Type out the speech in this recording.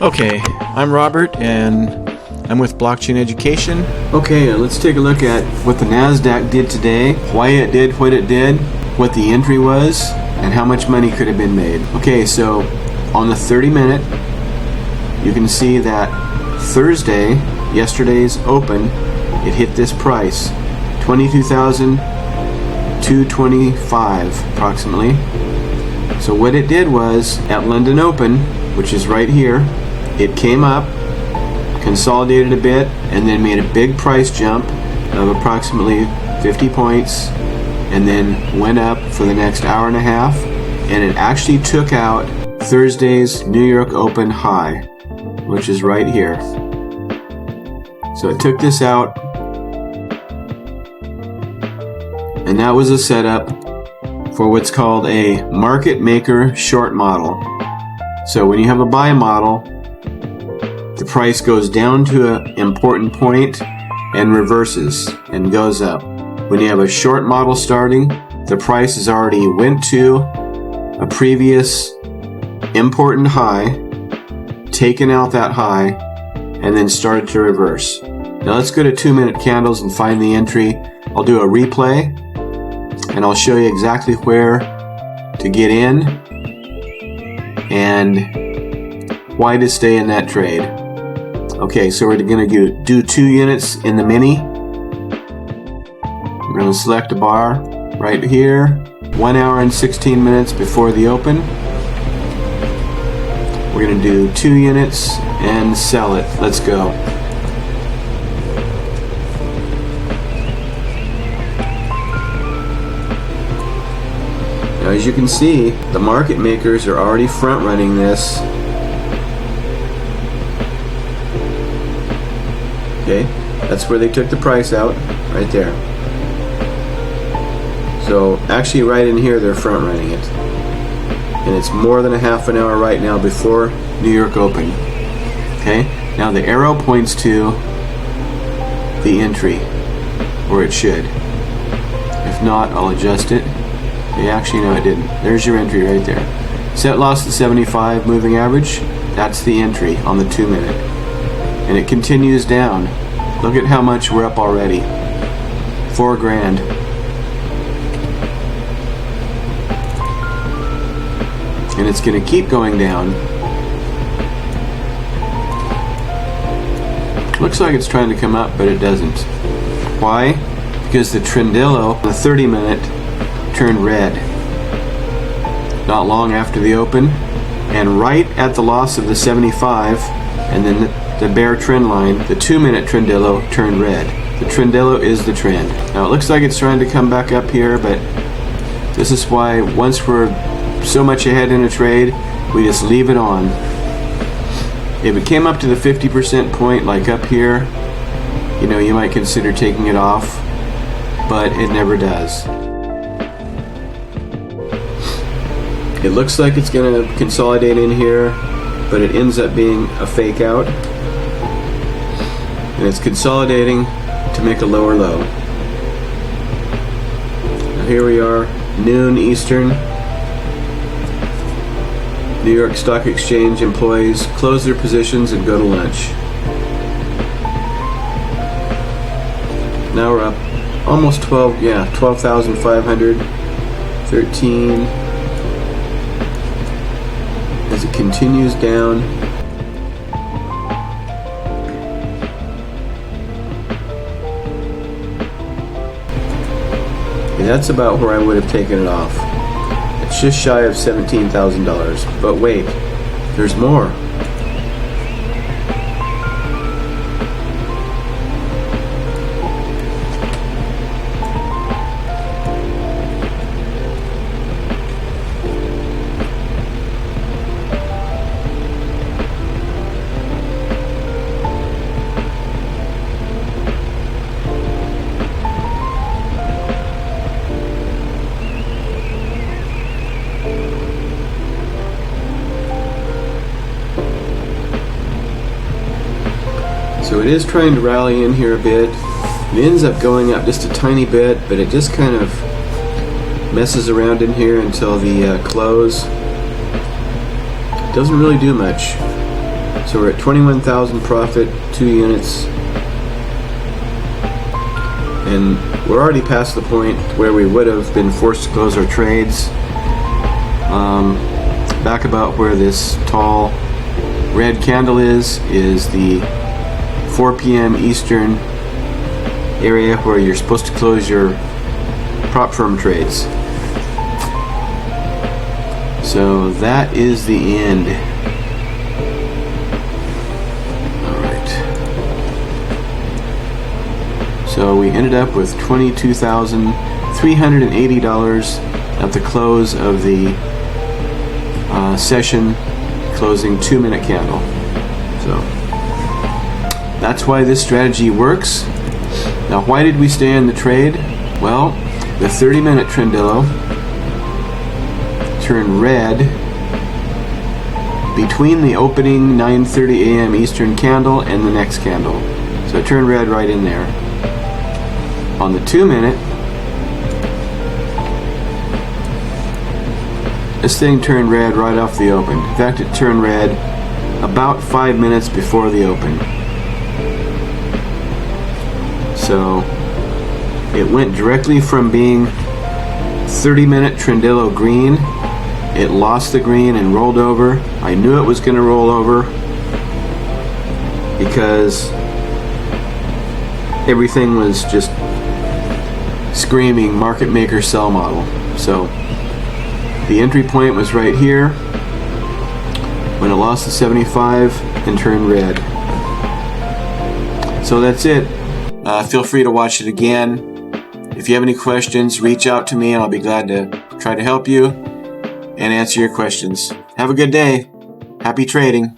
Okay, I'm Robert and I'm with Blockchain Education. Okay, let's take a look at what the NASDAQ did today, why it did what it did, what the entry was, and how much money could have been made. Okay, so on the 30-minute, you can see that Thursday, yesterday's open, it hit this price, 22,225 approximately. So what it did was, at London Open, which is right here, it came up, consolidated a bit, and then made a big price jump of approximately 50 points, and then went up for the next hour and a half, and it actually took out Thursday's New York Open high, which is right here. So it took this out, and that was a setup for what's called a market maker short model. So when you have a buy model, the price goes down to an important point and reverses and goes up. When you have a short model starting, the price has already went to a previous important high, taken out that high, and then started to reverse. Now let's go to 2-minute candles and find the entry. I'll do a replay and I'll show you exactly where to get in and why to stay in that trade. Okay, so we're going to do 2 units in the mini. We're going to select a bar right here, 1 hour and 16 minutes before the open. We're going to do 2 units and sell it. Let's go. Now, as you can see, the market makers are already front running this. Okay, that's where they took the price out, right there. So actually right in here they're front running it. And it's more than a half an hour right now before New York Open. Okay, now the arrow points to the entry, or it should. If not, I'll adjust it. Okay, actually no, it didn't. There's your entry right there. Set loss to 75 moving average. That's the entry on the 2-minute. And it continues down. Look at how much we're up already. $4 grand. And it's going to keep going down. Looks like it's trying to come up, but it doesn't. Why? Because the Trendillo, the 30-minute, turned red not long after the open, and right at the loss of the 75, and then the bear trend line, the 2-minute Trendillo turned red. The Trendillo is the trend. Now it looks like it's trying to come back up here, but this is why once we're so much ahead in a trade, we just leave it on. If it came up to the 50% point, like up here, you know, you might consider taking it off, but it never does. It looks like it's going to consolidate in here, but it ends up being a fake out. And it's consolidating to make a lower low. Now here we are, noon Eastern. New York Stock Exchange employees close their positions and go to lunch. Now we're up almost 12,500, 13. As it continues down. And that's about where I would have taken it off. It's just shy of $17,000. But wait, there's more. So it is trying to rally in here a bit. It ends up going up just a tiny bit, but it just kind of messes around in here until the close. Doesn't really do much. So we're at 21,000 profit, 2 units. And we're already past the point where we would have been forced to close our trades. Back about where this tall red candle is the 4 p.m. Eastern area where you're supposed to close your prop firm trades. So that is the end. Alright. So we ended up with $22,380 at the close of the session, closing 2-minute candle. So that's why this strategy works. Now, why did we stay in the trade? Well, the 30-minute Trendillo turned red between the opening 9:30 a.m. Eastern candle and the next candle. So it turned red right in there. On the 2-minute, this thing turned red right off the open. In fact, it turned red about 5 minutes before the open. So it went directly from being 30-minute Trendillo green. It lost the green and rolled over. I knew it was going to roll over because everything was just screaming market maker sell model. So the entry point was right here when it lost the 75 and turned red. So that's it. Feel free to watch it again. If you have any questions, reach out to me and I'll be glad to try to help you and answer your questions. Have a good day. Happy trading.